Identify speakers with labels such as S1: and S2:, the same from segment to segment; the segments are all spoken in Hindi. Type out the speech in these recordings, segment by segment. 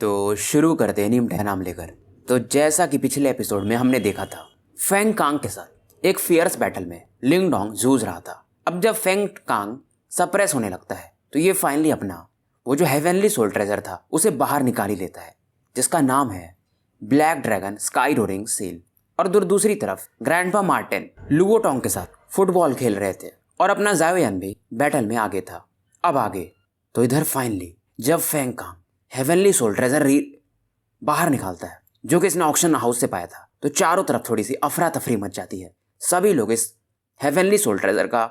S1: तो शुरू करते हैं नीम नाम लेकर। तो जैसा कि पिछले एपिसोड में हमने देखा था, फेंग कांग के साथ एक फियर्स बैटल में लिंग डोंग जूझ रहा था। अब जब फेंग कांग सप्रेस होने लगता है तो ये फाइनली अपना वो जो हेवनली सोल ट्रेजर था उसे बाहर निकाल ही लेता है, जिसका नाम है black dragon sky roaring seal. और दूसरी तरफ ग्रैंडपा मार्टिन लुओ टोंग के साथ फुटबॉल खेल रहे थे और अपना ज़ाओयान भी बैटल में आगे था। अब आगे तो इधर फाइनली जब Feng Kang heavenly soul treasure बाहर निकालता है, जो कि इसने ऑक्शन हाउस से पाया था, तो चारों तरफ थोड़ी सी अफरा तफरी मच जाती है। सभी लोग इस हेवनली सोल ट्रेजर का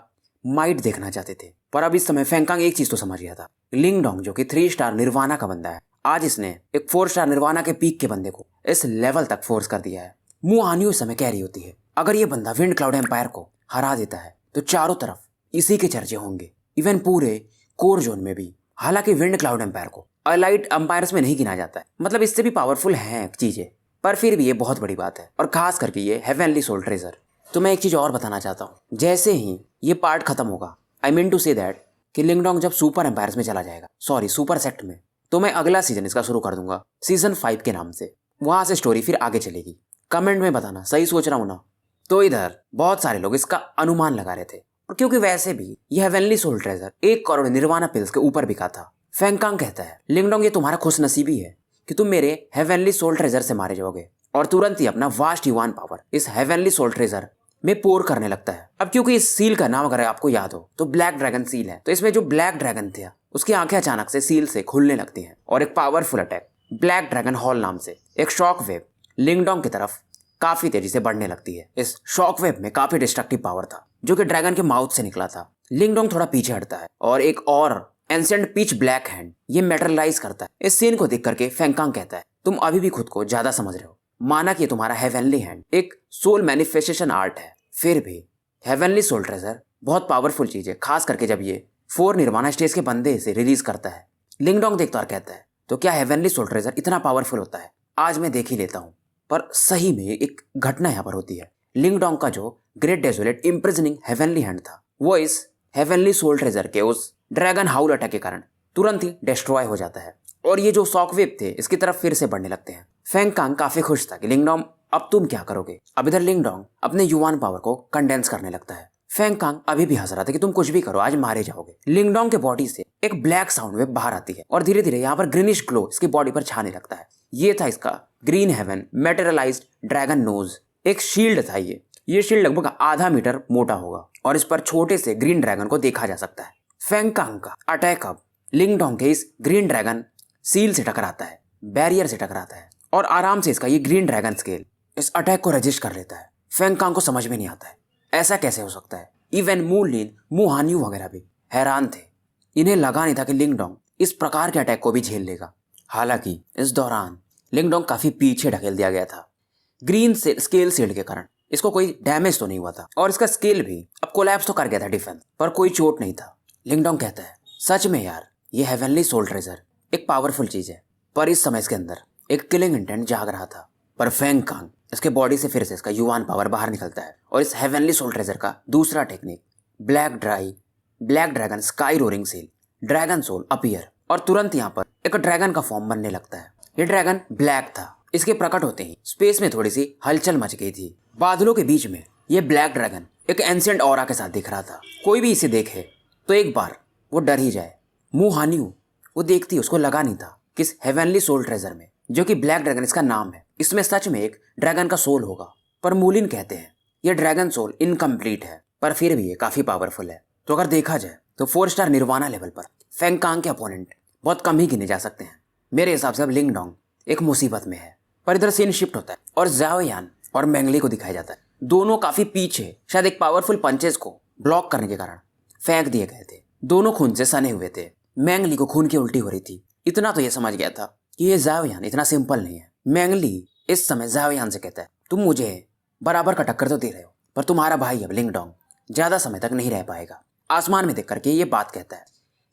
S1: माइट देखना चाहते थे, पर अब इस समय फेंग कांग एक चीज तो समझ गया था। लिंग डोंग जो कि 3 स्टार निर्वाणा का बंदा है, आज इसने एक 4 स्टार निर्वाणा के पीक के बंदे को इस लेवल तक फोर्स कर दिया है। मुंह हानि उस समय कह रही होती है, अगर ये बंदा विंड क्लाउड एम्पायर को हरा देता है तो चारों तरफ इसी के चर्चे होंगे, इवन पूरे कोर जोन में भी। हालांकि विंड क्लाउड एम्पायर को अलाइट एम्पायर्स में नहीं गिना जाता है, मतलब इससे भी पावरफुल हैं चीजें, पर फिर भी ये बहुत बड़ी बात है, और खास करके ये हेवनली सोल ट्रेजर। तो मैं एक चीज और बताना चाहता हूँ, जैसे ही ये पार्ट खत्म होगा, I mean to say that कि लिंग डोंग जब सुपर एम्पायर्स में चला जाएगा, सॉरी सुपर सेक्ट में, तो मैं अगला सीजन इसका शुरू कर दूंगा सीजन 5 के नाम से। वहां से स्टोरी फिर आगे चलेगी। कमेंट में बताना सही सोच रहा हूं ना। तो इधर बहुत सारे लोग इसका अनुमान लगा रहे थे, और क्योंकि वैसे भी यह heavenly soul treasure 1 crore nirvana pills के ऊपर बिका था। फेंग कांग कहता है, लिंग डोंग ये तुम्हारा खुशनसीबी है कि तुम मेरे हेवनली सोल ट्रेजर से मारे जाओगे, और तुरंत ही अपना वास्ट युवान पावर इस हेवनली सोल ट्रेजर में पोर करने लगता है। अब क्योंकि इस सील का नाम अगर आपको याद हो तो ब्लैक ड्रैगन सील है, तो इसमें जो ब्लैक ड्रैगन थे उसकी आंखें अचानक से सील से खुलने लगती हैं, और एक powerful attack black dragon hall नाम से एक शॉक वेव लिंग डोंग की तरफ काफी तेजी से बढ़ने लगती है। इस शॉक वेव में काफी डिस्ट्रक्टिव पावर था जो कि ड्रैगन के माउथ से निकला था। लिंग डोंग थोड़ा पीछे हटता है और एक और एंसेंट पिच ब्लैक हैंड ये मेटरलाइज करता है। इस सीन को देख करके फेंग कांग कहता है, तुम अभी भी खुद को ज्यादा समझ रहे हो, माना कि तुम्हारा हेवनली हैंड एक सोल मैनिफेस्टेशन आर्ट है, फिर भी हेवनली सोल ट्रेजर बहुत पावरफुल चीज है, खास करके जब ये 4 निर्वाणा स्टेज के बंदे से रिलीज करता है। लिंग डोंग देखता और कहता है, तो क्या हेवनली सोल ट्रेजर इतना पावरफुल होता है? आज मैं देख ही लेता हूँ। पर सही में एक घटना यहाँ पर होती है। लिंग डोंग का जो great desolate imprisoning heavenly hand था, वो इस हेवनली सोल ट्रेजर के उस ड्रैगन हाउल अटैक के कारण तुरंत ही डिस्ट्रॉय हो जाता है, और ये जो शॉकवेव थे इसकी तरफ फिर से बढ़ने लगते हैं। फेंग कांग काफी खुश था कि लिंग डोंग अब तुम क्या करोगे। अब इधर लिंग डोंग अपने युवान पावर को कंडेंस करने लगता है। फेंग कांग अभी भी हंस रहा था कि तुम कुछ भी करो, आज मारे जाओगे। लिंग डोंग के बॉडी से एक ब्लैक साउंड वेव बाहर आती है, और धीरे धीरे यहाँ पर ग्रीनिश ग्लो इसकी बॉडी पर छाने लगता है। ये था इसका ग्रीन हेवन मेटेरियलाइज्ड ड्रैगन नोज। एक शील्ड था ये शील्ड लगभग आधा मीटर मोटा होगा, और इस पर छोटे से ग्रीन ड्रैगन को देखा जा सकता है। फेंग कांग का अटैक अब लिंग डोंग के इस ग्रीन ड्रैगन सील से टकराता है, बैरियर से टकराता है, और आराम से इसका ये ग्रीन ड्रैगन स्केल इस अटैक को रजिस्ट कर लेता है। फेंग कांग को समझ में नहीं आता है ऐसा कैसे हो सकता है। इवन मू लिन, मू हान्यू वगैरह भी हैरान थे। इन्हें लगा नहीं था कि लिंग डोंग इस प्रकार के अटैक को भी झेल लेगा। हालांकि इस दौरान लिंग डोंग काफी पीछे ढकेल दिया गया था। ग्रीन से स्केल शील्ड के कारण इसको कोई डैमेज तो नहीं हुआ था, और इसका स्केल भी अब कोलैप्स तो कर गया था डिफेंस, पर कोई चोट नहीं था। लिंग डोंग कहता है, सच में यार ये हेवनली सोल ट्रेजर एक पावरफुल चीज है, पर इस समय इसके अंदर एक किलिंग इंटेंट जाग रहा था। पर फेंग कांग इसके बॉडी से फिर से इसका युवान पावर बाहर निकलता है, और इस हेवनली सोल ट्रेजर का दूसरा technique black dragon sky roaring seal dragon soul appear, और तुरंत यहाँ पर एक ड्रैगन का फॉर्म बनने लगता है। ये ड्रैगन ब्लैक था। इसके प्रकट होते ही स्पेस में थोड़ी सी हलचल मच गई थी। बादलों के बीच में ये ब्लैक ड्रैगन एक एंसेंट ऑरा के साथ दिख रहा था। कोई भी इसे देखे तो एक बार वो डर ही जाए। मू हान्यू वो देखती, उसको लगा नहीं था कि इस हेवनली सोल ट्रेजर में, जो कि ब्लैक ड्रैगन इसका नाम है, इसमें सच में एक ड्रैगन का सोल होगा। पर मूलिन कहते हैं ये ड्रैगन सोल इनकम्प्लीट है, पर फिर भी ये काफी पावरफुल है। तो अगर देखा जाए तो 4 स्टार निर्वाणा लेवल पर फेंग कांग के अपोनेंट बहुत कम ही गिने जा सकते हैं। मेरे हिसाब से अब लिंग डोंग एक मुसीबत में है। पर इधर सीन शिफ्ट होता है और ज़ाओयान और मेंगली को दिखाया जाता है। दोनों काफी पीछे, शायद एक पावरफुल पंचेस को ब्लॉक करने के कारण फेंक दिए गए थे। दोनों खून से सने हुए थे। मेंगली को खून की उल्टी हो रही थी। इतना तो ये समझ गया था कि ये ज़ाओयान इतना सिंपल नहीं है। मेंगली इस समय ज़ाओयान से कहता है, तुम मुझे बराबर का टक्कर तो दे रहे हो, पर तुम्हारा भाई अब लिंग डोंग ज्यादा समय तक नहीं रह पाएगा। आसमान में देख करके ये बात कहता है।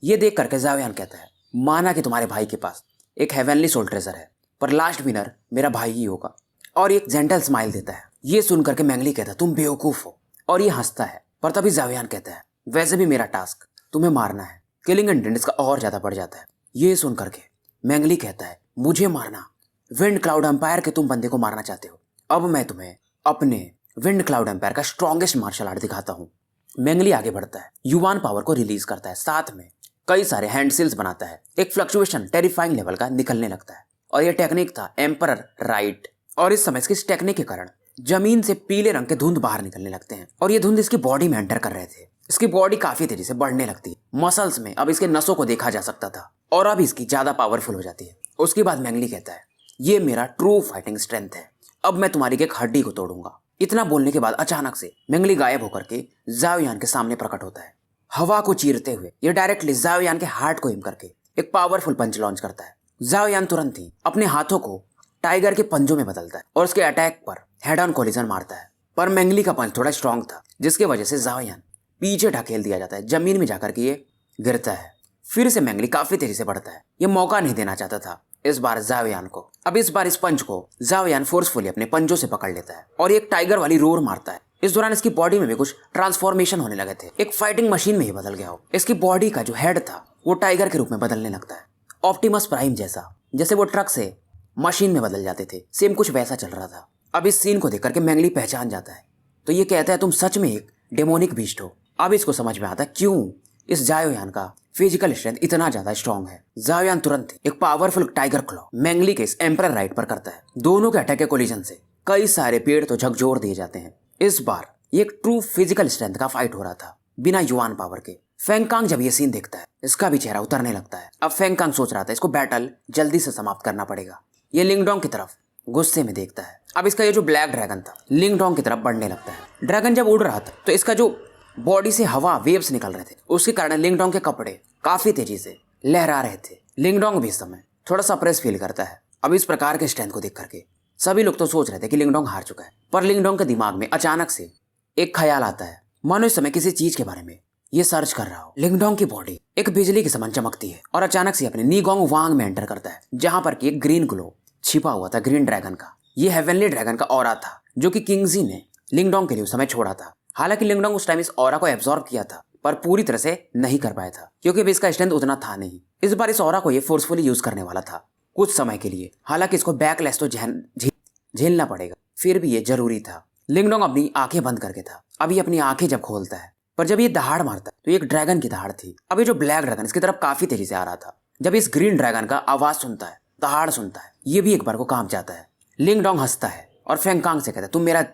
S1: ये देख करके ज़ाओयान कहता है, माना कि तुम्हारे भाई के पास एक हेवनली सोल ट्रेजर है, पर लास्ट विनर मेरा भाई ही होगा, और एक जेंटल स्माइल देता है। ये सुन करके मेंगली कहता है, तुम बेवकूफ हो, और ये हंसता है। पर तभी ज़ाओयान कहता है, वैसे भी मेरा टास्क तुम्हें मारना है। किलिंग इंटेंट इसका और ज्यादा बढ़ जाता है। ये सुन करके मैंगली कहता है, मुझे मारना। विंड क्लाउड एम्पायर के तुम बंदे को मारना चाहते हो, अब मैं तुम्हें अपने विंड क्लाउड एम्पायर का स्ट्रॉन्गेस्ट मार्शल आर्ट दिखाता हूँ। मैंगली आगे बढ़ता है, युवान पावर को रिलीज करता है, साथ में कई सारे हैंड सील्स बनाता है। एक फ्लक्चुएशन टेरिफाइंग लेवल का निकलने लगता है और यह टेक्निक था एम्परर राइट। और इस समय इस टेक्निक के कारण जमीन से पीले रंग के धुंध बाहर निकलने लगते हैं और ये धुंध इसकी बॉडी में एंटर कर रहे थे। इसकी बॉडी काफी तेजी से बढ़ने लगती है, मसल्स में अब इसके नसों को देखा जा सकता था और अब इसकी ज्यादा पावरफुल हो जाती है। उसके बाद मैंगली कहता है, ये मेरा ट्रू फाइटिंग स्ट्रेंथ है, अब मैं तुम्हारी एक हड्डी को तोड़ूंगा। इतना बोलने के बाद अचानक से मैंगली गायब होकर के जाओ यान के सामने प्रकट होता है। हवा को चीरते हुए ये डायरेक्टली जाओ यान के हार्ट को एम करके एक पावरफुल पंच लॉन्च करता है। जाओ यान तुरंत ही अपने हाथों को टाइगर के पंजों में बदलता है और उसके अटैक पर हेड ऑन कोलिजन मारता है। पर मैंगली का पंच थोड़ा स्ट्रांग था, जिसकी वजह से जाओ यान पीछे ढकेल दिया जाता है, जमीन में जाकर के ये गिरता है। फिर से मैंगली काफी तेजी से बढ़ता है, ये मौका नहीं देना चाहता था इस बार जाओ यान को। अब इस बार इस पंच को जाओ यान फोर्सफुली अपने पंजों से पकड़ लेता है और एक टाइगर वाली रोर मारता है। इस दौरान इसकी बॉडी में भी कुछ ट्रांसफॉर्मेशन होने लगे थे, एक फाइटिंग मशीन में ही बदल गया हो। इसकी बॉडी का जो हेड था वो टाइगर के रूप में बदलने लगता है, ऑप्टिमस प्राइम जैसा, जैसे वो ट्रक से मशीन में बदल जाते थे, सेम कुछ वैसा चल रहा था। अब इस सीन को देख करके मैंगली पहचान जाता है, तो ये कहता है, तुम सच में एक डेमोनिक बीस्ट हो। अब इसको समझ में आता है क्यों इस जाओ यान का फिजिकल स्ट्रेंथ इतना ज्यादा स्ट्रॉन्ग है। जाओ यान तुरंत एक पावरफुल टाइगर क्लॉ मैंगली के इस एम्परर राइट पर करता है। दोनों के अटैक के कोलिजन से कई सारे पेड़ तो झकझोर दिए जाते हैं। इस बार ये एक ट्रू फिजिकल स्ट्रेंथ का फाइट हो रहा था, बिना युवान पावर के। फेंगकांग जब ये सीन देखता है, इसका भी चेहरा उतरने लगता है। अब फेंगकांग सोच रहा था इसको बैटल जल्दी से समाप्त करना पड़ेगा। ये लिंगडोंग की तरफ गुस्से में देखता है। अब इसका ये जो ब्लैक ड्रैगन था लिंगडोंग की तरफ बढ़ने लगता है। ड्रैगन जब उड़ रहा था तो इसका जो बॉडी से हवा वेव्स निकल रहे थे, उसके कारण लिंगडोंग के कपड़े काफी तेजी से लहरा रहे थे। लिंगडोंग भी इस समय थोड़ा सा प्रेस फील करता है। अब इस प्रकार के स्ट्रेंथ को देख करके सभी लोग तो सोच रहे थे कि लिंगडोंग हार चुका है, पर लिंगडोंग के दिमाग में अचानक से एक ख्याल आता है, मानो इस समय किसी चीज के बारे में ये सर्च कर रहा हो। लिंगडोंग की बॉडी एक बिजली के समान चमकती है और अचानक से अपने नीगोंग वांग में एंटर करता है, जहां पर कि एक ग्रीन ग्लो छिपा हुआ था ग्रीन ड्रैगन का। ये हेवनली ड्रैगन का ऑरा था, जो कि किंगजी ने लिंगडोंग के लिए उस समय छोड़ा था। हालांकि लिंगडोंग उस टाइम इस ऑरा को एब्जॉर्ब किया था, पर पूरी तरह से नहीं कर पाया था, क्योंकि अभी इसका स्ट्रेंथ उतना था नहीं। इस बार इस ऑरा को ये फोर्सफुली यूज करने वाला था कुछ समय के लिए। हालांकि इसको बैकलैश तो झेलना पड़ेगा, फिर भी ये जरूरी था। लिंगडोंग अपनी आंखें बंद करके था। अब ये अपनी आंखें जब खोलता है, पर जब ये दहाड़ मारता है तो एक ड्रैगन की दहाड़ थी। अब ये जो ब्लैक ड्रैगन इसकी तरफ काफी तेजी से आ रहा था। जब इस ग्रीन ड्रैगन का आवाज सुनता है, दहाड़ सुनता है, ये भी एक बार को कांप जाता है। लिंगडोंग हंसता है और फेंगकांग से कहता है, तुम मेरा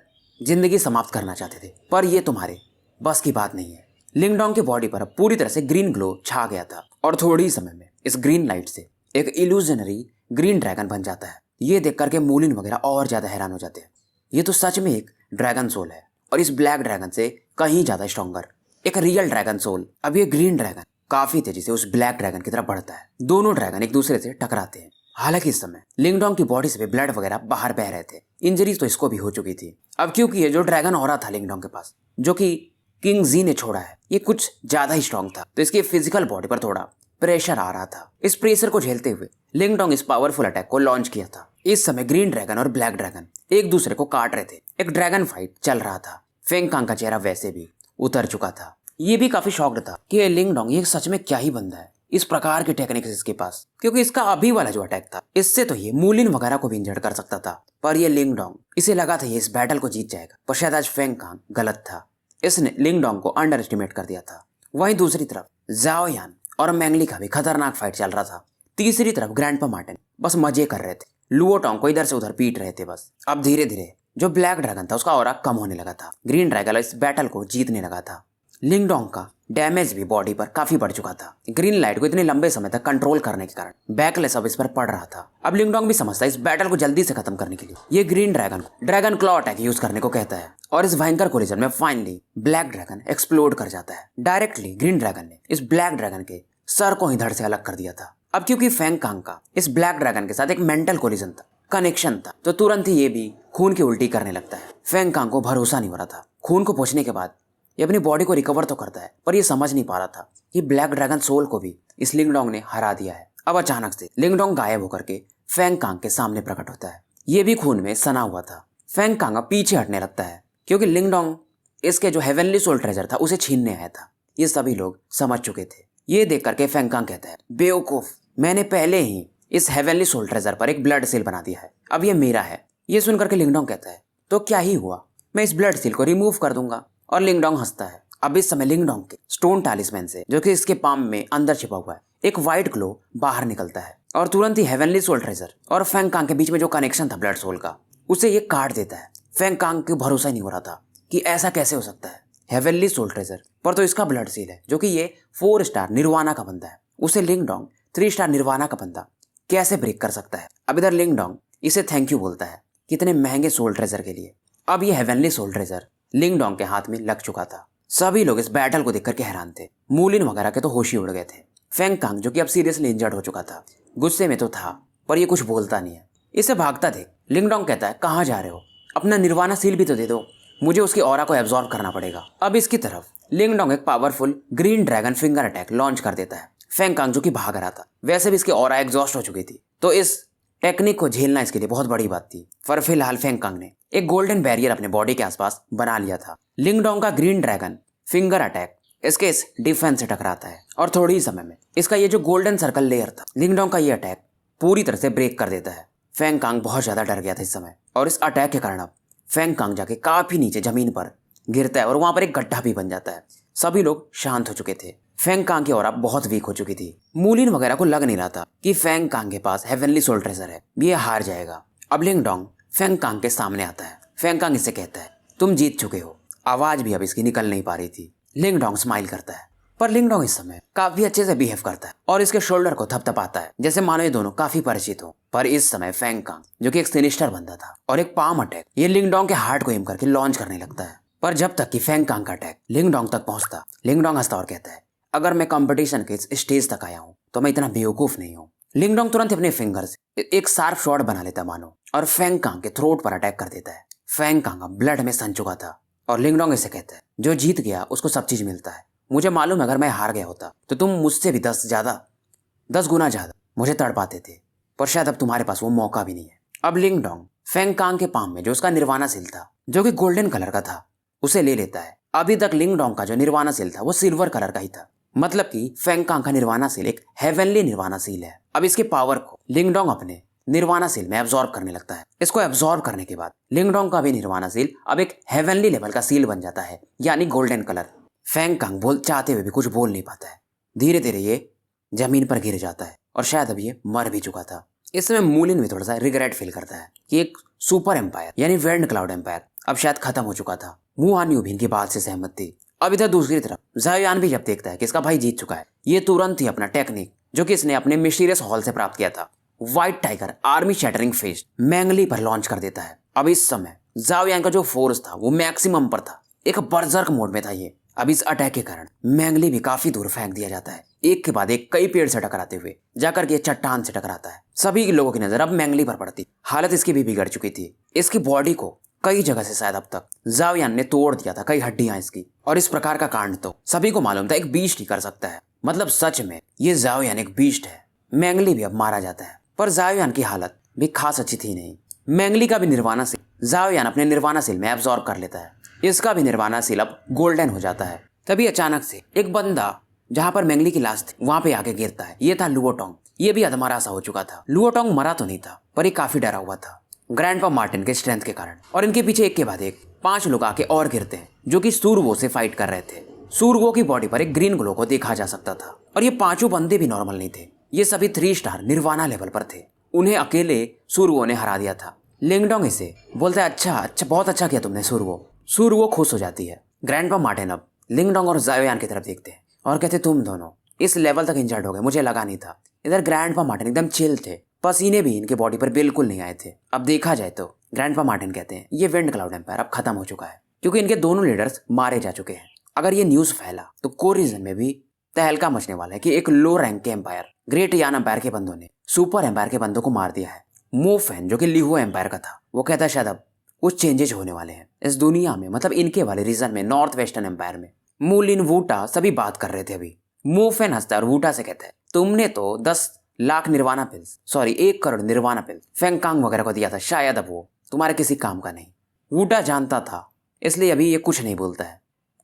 S1: जिंदगी समाप्त करना चाहते थे, पर ये तुम्हारे बस की बात नहीं है। लिंगडोंग की बॉडी पर पूरी तरह से ग्रीन ग्लो छा गया था और थोड़ी ही समय में इस ग्रीन लाइट से एक इल्यूजनरी ग्रीन ड्रैगन बन जाता है। ये देख करके मूलिन वगैरह और ज्यादा हैरान हो जाते हैं। ये तो सच में एक ड्रैगन सोल है और इस ब्लैक ड्रैगन से कहीं ज्यादा स्ट्रॉन्गर एक रियल ड्रैगन सोल। अब ये ग्रीन ड्रैगन काफी तेजी से उस ब्लैक ड्रैगन की तरफ बढ़ता है। दोनों ड्रैगन एक दूसरे से टकराते हैं। हालांकि इस समय लिंगडोंग की बॉडी से भी ब्लड वगैरह बाहर बह रहे थे, इंजरीज तो इसको भी हो चुकी थी। अब क्योंकि ये जो ड्रैगन ऑरा था लिंगडोंग के पास, जो कि किंग जी ने छोड़ा है, ये कुछ ज्यादा ही स्ट्रॉन्ग था, तो इसकी फिजिकल बॉडी पर थोड़ा प्रेशर आ रहा था। इस प्रेशर को झेलते हुए लिंगडोंग इस पावरफुल अटैक को लॉन्च किया था। इस समय ग्रीन ड्रैगन और ब्लैक ड्रैगन एक दूसरे को काट रहे थे, एक ड्रैगन फाइट चल रहा था। फेंगकांग का चेहरा वैसे भी उतर चुका था। ये भी काफी शॉक्ड था कि ये लिंगडोंग ये सच में क्या ही बंदा है, इस प्रकार के टेक्निक्स इसके पास, क्योंकि इसका अभी वाला जो अटैक था इससे तो ये मूलिन वगैरह को भी इंजर्ड कर सकता था। पर ये लिंगडोंग, इसे लगा था ये इस बैटल को जीत जाएगा, पर शायद आज फेंगकांग गलत था, इसने लिंगडोंग को अंडर एस्टिमेट कर दिया था। वहीं दूसरी तरफ जाओ यान और मैंगली का भी खतरनाक फाइट चल रहा था। तीसरी तरफ ग्रैंडपा मार्टिन बस मजे कर रहे थे, लुओटोंग को इधर से उधर पीट रहे थे बस। अब धीरे धीरे जो ब्लैक ड्रैगन था उसका ऑरा कम होने लगा था, ग्रीन ड्रैगन इस बैटल को जीतने लगा था। लिंगडोंग का डैमेज भी बॉडी पर काफी बढ़ चुका था। ग्रीन लाइट को इतने लंबे समय तक कंट्रोल करने के कारण बैकलेस अब इस पर पड़ रहा था। अब लिंगडोंग भी समझता है इस बैटल को जल्दी से खत्म करने के लिए ये ग्रीन ड्रैगन को ड्रैगन क्लॉ अटैक यूज करने को कहता है और इस भयंकर कोलिजन में फाइनली ब्लैक ड्रैगन एक्सप्लोड कर जाता है। डायरेक्टली ग्रीन ड्रैगन ने इस ब्लैक ड्रैगन के सर को ही धड़ से अलग कर दिया था। अब क्योंकि फेंगकांग का इस ब्लैक ड्रैगन के साथ एक मेंटल कोलिजन था, कनेक्शन था, तो तुरंत ही ये भी खून की उल्टी करने लगता है। फेंगकांग को भरोसा नहीं हो रहा था। खून को पोंछने के बाद ये अपनी बॉडी को रिकवर तो करता है, पर ये समझ नहीं पा रहा था कि ब्लैक ड्रैगन सोल को भी इस लिंगडोंग ने हरा दिया है। अब अचानक से लिंगडोंग गायब होकर के फेंगकांग के सामने प्रकट होता है। ये भी खून में सना हुआ था। फेंगकांग अब पीछे हटने लगता है, क्योंकि लिंगडोंग इसके जो हेवनली सोल ट्रेजर था उसे छीनने आया था। ये सभी लोग समझ चुके थे। ये देख करके फेंगकांग कहता है, बेवकूफ, मैंने पहले ही इस हेवनली सोल ट्रेजर पर एक ब्लड सील बना दिया है, अब ये मेरा है। ये सुनकर के लिंगडोंग कहता है तो क्या ही हुआ, मैं इस ब्लड सील को रिमूव कर दूंगा। और लिंगडोंग हंसता है। अब इस समय लिंगडोंग के स्टोन टालिस्मैन से, जो कि इसके पाम में अंदर छिपा हुआ है, एक व्हाइट ग्लो बाहर निकलता है और तुरंत ही हेवनली सोल ट्रेजर और फेंग कांग के बीच में जो कनेक्शन था ब्लड सोल का, उसे ये काट देता है। फेंग कांग को भरोसा ही नहीं हो रहा था कि ऐसा कैसे हो सकता है। हेवनली सोल ट्रेजर पर तो इसका ब्लड सील है, जो कि ये 4 स्टार निर्वाणा का बंदा है, उसे लिंगडोंग 3 स्टार निर्वाणा का बंदा कैसे ब्रेक कर सकता है। अब इधर लिंगडोंग इसे थैंक यू बोलता है कितने महंगे सोल ट्रेजर के लिए। अब ये हेवनली सोल ट्रेजर लिंगडोंग के हाथ में लग चुका था। सभी लोग इस बैटल को देखकर के हैरान थे। मूलिन वगैरह के तो होश ही उड़ गए थे। फेंग कांग, जो कि अब सीरियसली इंजर्ड हो चुका था, गुस्से में तो था पर ये कुछ बोलता नहीं है। इसे भागता देख लिंगडोंग कहता है कहाँ जा रहे हो, अपना निर्वाणा सील भी तो दे दो, मुझे उसकी ऑरा को एब्जॉर्ब करना पड़ेगा। अब इसकी तरफ लिंगडोंग एक powerful green dragon finger attack launch कर देता है। फेंग कांग, जो कि भाग रहा था, वैसे भी इसकी ऑरा एग्जॉस्ट हो चुकी थी, तो इस टेक्निक को झेलना इसके लिए बहुत बड़ी बात थी। पर फिलहाल फेंग कांग ने एक गोल्डन बैरियर अपने बॉडी के आसपास बना लिया था। लिंगडोंग का ग्रीन ड्रैगन फिंगर अटैक इसके इस डिफेंस से टकराता है और थोड़ी ही समय में इसका ये जो गोल्डन सर्कल लेयर था, लिंगडोंग का ये अटैक पूरी तरह से ब्रेक कर देता है। फेंग कांग बहुत ज्यादा डर गया था इस समय, और इस अटैक के कारण अब फेंग कांग जाके काफी नीचे जमीन पर गिरता है और वहां पर एक गड्ढा भी बन जाता है। सभी लोग शांत हो चुके थे। फेंग कांग की ऑरा बहुत वीक हो चुकी थी। मूलिन वगैरह को लग नहीं रहा था कि फेंग कांग के पास हेवनली सोल ट्रेजर है, ये हार जाएगा। अब लिंगडोंग फेंग कांग के सामने आता है। फेंग कांग इससे कहता है तुम जीत चुके हो। आवाज भी अब इसकी निकल नहीं पा रही थी। लिंगडोंग स्माइल करता है, पर लिंगडोंग इस समय काफी अच्छे से बिहेव करता है और इसके शोल्डर को थपथपाता है, जैसे मानो ये दोनों काफी परिचित हो। पर इस समय फेंग कांग, जो कि एक सिनिस्टर बंदा था, और एक पाम अटैक ये लिंगडोंग के हार्ट को एम करके लॉन्च करने लगता है। पर जब तक कि फेंग कांग का अटैक लिंगडोंग तक पहुंचता, लिंगडोंग हंसता और कहता है अगर मैं कंपटीशन के इस स्टेज तक आया हूँ तो मैं इतना बेवकूफ नहीं हूँ। लिंगडोंग तुरंत अपने फिंगर से एक शार्प शॉट बना लेता मानो, और फेंग कांग के थ्रोट पर अटैक कर देता है। फेंग कांग ब्लड में सन चुका था और लिंगडोंग इसे कहता है जो जीत गया उसको सब चीज मिलता है। मुझे मालूम है अगर मैं हार गया होता तो तुम मुझसे भी 10 गुना ज्यादा मुझे तड़पाते थे, पर शायद अब तुम्हारे पास वो मौका भी नहीं है। अब लिंगडोंग फेंग कांग के पाम में जो उसका निर्वाणा सील था, जो कि गोल्डन कलर का था, उसे ले लेता है। अभी तक लिंगडोंग का जो निर्वाणा सील था वो सिल्वर कलर का ही था, मतलब कि फेंग कांग का निर्वाणा सील एक हेवनली निर्वाणा सील है। अब इसके पावर को लिंगडोंग अपने निर्वाणा सील में एब्जॉर्ब करने लगता है। इसको एब्जॉर्ब करने के बाद लिंगडोंग का भी निर्वाणा सील अब एक हेवनली लेवल का सील बन जाता है, यानी गोल्डन कलर। फेंग कांग चाहते हुए भी कुछ बोल नहीं पाता है। धीरे धीरे ये जमीन पर गिर जाता है और शायद अब ये मर भी चुका था। इस समय मूलिन भी थोड़ा सा रिग्रेट फील करता है कि एक सुपर एम्पायर यानी वेंड क्लाउड एम्पायर अब शायद खत्म हो चुका था। मुहान यूं भी इनकी बात से सहमत थी। अब इधर दूसरी तरफ ज़ायोयान भी जब देखता है कि इसका भाई जीत चुका है, ये तुरंत ही अपना टेक्निक, जो कि इसने अपने मिस्टीरियस हॉल से प्राप्त किया था, white tiger army shattering fest, मैंगली पर लॉन्च कर देता है। अब इस समय ज़ायोयान का जो फोर्स था वो मैक्सिमम पर था, एक बर्जर्क मोड में था ये। अब इस अटैक के कारण मैंगली भी काफी दूर फेंक दिया जाता है, एक के बाद एक कई पेड़ से टकराते हुए जाकर के चट्टान से टकराता है। सभी लोगों की नजर अब मैंगली पर पड़ती। हालत इसकी भी बिगड़ चुकी थी। इसकी बॉडी को कई जगह से शायद अब तक ज़ायोयान ने तोड़ दिया था, कई हड्डियां इसकी। और इस प्रकार का कांड तो सभी को मालूम था एक बीस्ट ही कर सकता है। मतलब सच में ये ज़ायोयान एक बीस्ट है। मैंगली भी अब मारा जाता है, पर ज़ायोयान की हालत भी खास अच्छी थी नहीं। मैंगली का भी निर्वाणा सील ज़ायोयान अपने निर्वाणा सील में एब्जॉर्ब कर लेता है। इसका भी निर्वाणा सील अब गोल्डन हो जाता है। तभी अचानक से एक बंदा जहां पर मैंगली की लाश थी वहां पे आके गिरता है। ये था लुओटोंग। ये भी अधमरा सा हो चुका था। लुओटोंग मरा तो नहीं था, पर ये काफी डरा हुआ था ग्रैंडपा मार्टिन के स्ट्रेंथ के कारण। और इनके पीछे एक के बाद एक 5 लोग आके और गिरते हैं, जो कि सूरवो से फाइट कर रहे थे। सूरवो की बॉडी पर एक ग्रीन ग्लो को देखा जा सकता था, और ये 5 बंदे भी नॉर्मल नहीं थे। ये सभी 3 स्टार निर्वाणा लेवल पर थे। उन्हें अकेले सूरवो ने हरा दिया था। लिंगडोंग इसे बोलता है अच्छा बहुत अच्छा किया तुमने सूरवो। सूरवो खुश हो जाती है। ग्रैंडपा मार्टिन अब लिंगडोंग और ज़ायोयान की तरफ देखते हैं और कहते तुम दोनों इस लेवल तक इंजर्ड हो गए, मुझे लगा नहीं था। इधर ग्रैंडपा मार्टिन एकदम चिल थे, पसीने भी इनके बॉडी पर बिल्कुल नहीं आए थे। अब देखा जाए तो ग्रैंडपा मार्टिन कहते हैं ये वेंड क्लाउड एम्पायर अब खत्म हो चुका है, क्योंकि इनके दोनों लीडर्स मारे जा चुके हैं। अगर ये न्यूज फैला तो कोर रीजन में भी तहलका मचने वाला है कि एक लो रैंक के एम्पायर ग्रेट यान एम्पायर के बंदों ने सुपर एम्पायर के बंदों को मार दिया है। मो फैन, जो कि लिहुओ एम्पायर का था, वो कहता है शायद अब कुछ चेंजेस होने वाले हैं इस दुनिया में, मतलब इनके वाले रीजन में, नॉर्थ वेस्टर्न एम्पायर में। मूलिन, वूटा सभी बात कर रहे थे अभी। मो फैन हंसता है और वूटा से कहता है तुमने तो 10 lakh nirvana pills, sorry 1 crore nirvana pills Feng Kang वगैरह को दिया था, शायद अब वो तुम्हारे किसी काम का नहीं। वूटा जानता था, इसलिए अभी ये कुछ नहीं बोलता है,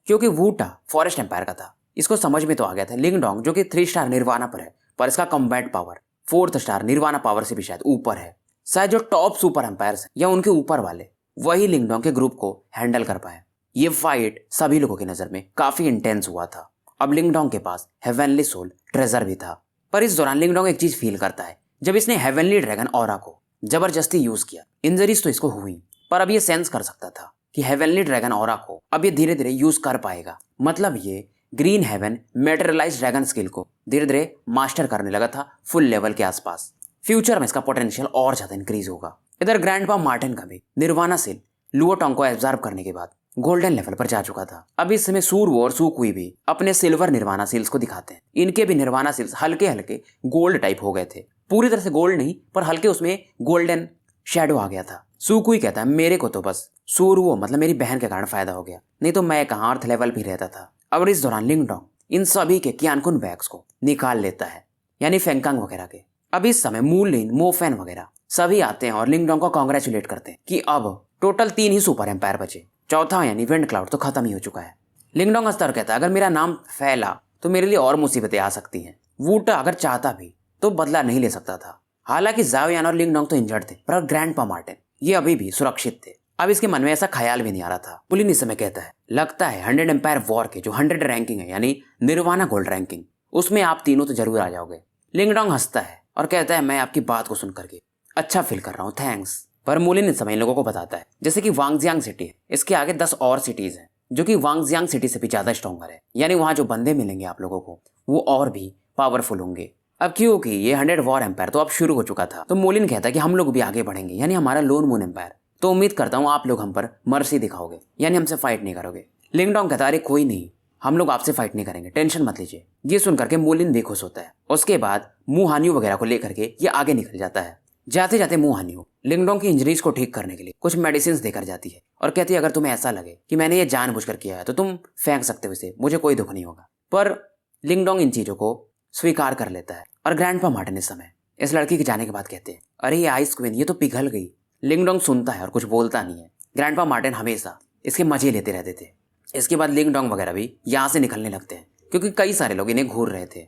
S1: क्योंकि वूटा फॉरेस्ट एम्पायर का था। इसको समझ में तो आ गया था लिंगडोंग जो कि 3 स्टार निर्वाणा पर है, पर इसका combat power 4th star nirvana power से भी शायद ऊपर है। शायद जो टॉप सुपर एम्पायर्स या उनके ऊपर वाले वही लिंगडोंग के ग्रुप को हैंडल कर पाए। ये फाइट सभी लोगों की नजर में काफी इंटेंस हुआ था। अब लिंगडोंग के पास हेवनली सोल ट्रेजर भी था, पर इस दौरान लिंगडोंग एक चीज फील करता है। जब इसने हेवनली ड्रैगन ऑरा को जबरदस्ती यूज किया, इंजरीज तो इसको हुई, पर अब ये सेंस कर सकता था कि हेवनली ड्रैगन ऑरा को अब ये धीरे धीरे यूज कर पाएगा। मतलब ये green heaven materialise dragon skill को धीरे धीरे मास्टर करने लगा था फुल लेवल के आसपास। फ्यूचर में इसका पोटेंशियल और ज्यादा इंक्रीज होगा। इधर ग्रैंडपा मार्टिन का भी निर्वाणा सील लुओटोंग को एब्जॉर्ब करने के बाद गोल्डन लेवल पर जा चुका था। अब इस समय सूरवो और सुकुई भी अपने सिल्वर निर्वाणा सील्स को दिखाते हैं। इनके भी निर्वाणा सील्स हल्के हल्के गोल्ड टाइप हो गए थे, पूरी तरह से गोल्ड नहीं, पर हल्के उसमें गोल्डन शेडो आ गया था। सुकुई कहता है मेरे को तो बस सूरवो मतलब मेरी बहन के कारण फायदा हो गया, नहीं तो मैं कहाँ अर्थ लेवल भी रहता था। अब इस दौरान लिंगडोंग इन सभी के क्यानकुन बैग्स को निकाल लेता है, यानी फेंगकांग वगैरह के। अब इस समय मूलिन, मोफेन वगैरह सभी आते हैं और लिंगडोंग को कांग्रेचुलेट करते हैं कि अब टोटल 3 ही सुपर एम्पायर बचे, चौथा यानी विंड क्लाउड तो खत्म ही हो चुका है। लिंगडोंग हंसता और कहता है अगर मेरा नाम फैला तो मेरे लिए और मुसीबतें आ सकती हैं। वूटा अगर चाहता भी तो बदला नहीं ले सकता था। हालांकि जाओयान और लिंगडोंग तो इंजर्ड थे, पर ग्रैंडपा मार्टिन ये अभी भी सुरक्षित थे। अब इसके मन में ऐसा ख्याल भी नहीं आ रहा था। पुलिन इस समय कहता है लगता है 100 एम्पायर वॉर के जो 100 रैंकिंग है, यानी निर्वाणा गोल्ड रैंकिंग, उसमें आप तीनों तो जरूर आ जाओगे। लिंगडोंग हंसता है और कहता है मैं आपकी बात को सुन करके अच्छा फील कर रहा हूँ, थैंक्स। पर मूलिन इस समय इन लोगों को बताता है जैसे कि वांगजियांग सिटी है, इसके आगे 10 और सिटीज हैं जो कि वांगजियांग सिटी से भी ज्यादा स्ट्रॉन्गर है, यानी वहां जो बंदे मिलेंगे आप लोगों को वो और भी पावरफुल होंगे। अब क्योंकि ये 100 वॉर एम्पायर तो अब शुरू हो चुका था, तो मूलिन कहता है कि हम लोग भी आगे बढ़ेंगे, यानी हमारा लोन मून एम्पायर। तो उम्मीद करता हूँ आप लोग हम पर मर्सी दिखाओगे, यानी हमसे फाइट नहीं करोगे। लिंगडोंग कहता है अरे कोई नहीं, हम लोग आपसे फाइट नहीं करेंगे, टेंशन मत लीजिए। ये सुनकर के मूलिन भी खुश होता है। उसके बाद मुहान्यू वगैरह को लेकर के ये आगे निकल जाता है। जाते जाते मुहान्यू लिंगडोंग की इंजरीज को ठीक करने के लिए कुछ मेडिसिन देकर जाती है और कहती है अगर तुम्हें ऐसा लगे कि मैंने ये जानबूझकर किया है तो तुम फेंक सकते हो इसे, मुझे कोई दुख नहीं होगा। पर लिंगडोंग इन चीजों को स्वीकार कर लेता है और ग्रैंडपा मार्टिन इस समय इस लड़की के जाने के बाद कहते हैं अरे ये आइस क्वीन ये तो पिघल गई। लिंगडोंग सुनता है और कुछ बोलता नहीं है। ग्रैंडपा मार्टिन हमेशा इसके मजे लेते रहते थे। इसके बाद लिंगडोंग वगैरह भी यहाँ से निकलने लगते हैं क्योंकि कई सारे लोग इन्हें घूर रहे थे।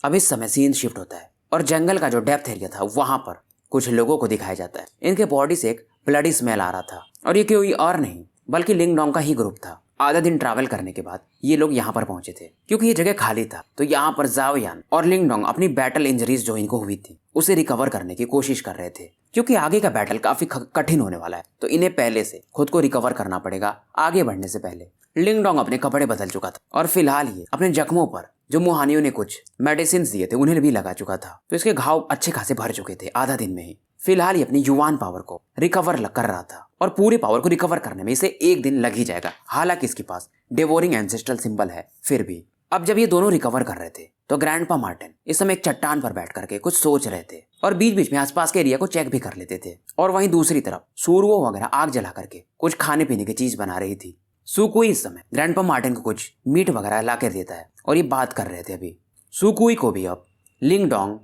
S1: अब इस समय सीन शिफ्ट होता है और जंगल का जो डेप्थ एरिया था वहां पर कुछ लोगों को दिखाया जाता है। इनके बॉडी से एक ब्लडी स्मेल आ रहा था और ये कोई और नहीं बल्कि लिंगडोंग का ही ग्रुप था। आधा दिन ट्रैवल करने के बाद ये लोग यहाँ पर पहुंचे थे क्योंकि ये जगह खाली था। तो यहाँ पर जाओयान और लिंगडोंग अपनी बैटल इंजरीज जो इनको हुई थी उसे रिकवर करने की कोशिश कर रहे थे क्योंकि आगे का बैटल काफी कठिन होने वाला है, तो इन्हें पहले से खुद को रिकवर करना पड़ेगा आगे बढ़ने से पहले। लिंगडोंग अपने कपड़े बदल चुका था और फिलहाल ये अपने जख्मों पर जो मुहानियों ने कुछ मेडिसिन दिए थे उन्हें भी लगा चुका था, तो इसके घाव अच्छे खासे भर चुके थे आधा दिन में ही। फिलहाल ये अपनी युवान पावर को रिकवर कर रहा था और पूरी पावर को रिकवर करने में इसे 1 दिन लग ही जाएगा। हालांकि इसके पास डेवोरिंग एंसेस्ट्रल सिंबल है फिर भी। अब जब ये दोनों रिकवर कर रहे थे तो ग्रैंडपा मार्टिन इस समय एक चट्टान पर बैठ करके कुछ सोच रहे थे और बीच बीच में आसपास के एरिया को चेक भी कर लेते थे। और वहीं दूसरी तरफ सूरवो वगैरह आग जला करके कुछ खाने पीने की चीज बना रही थी। सुकुई इस समय ग्रैंडपा मार्टिन को कुछ मीट वगैरह ला कर देता है और ये बात कर रहे थे। अभी सुकुई को भी अब लिंगडोंग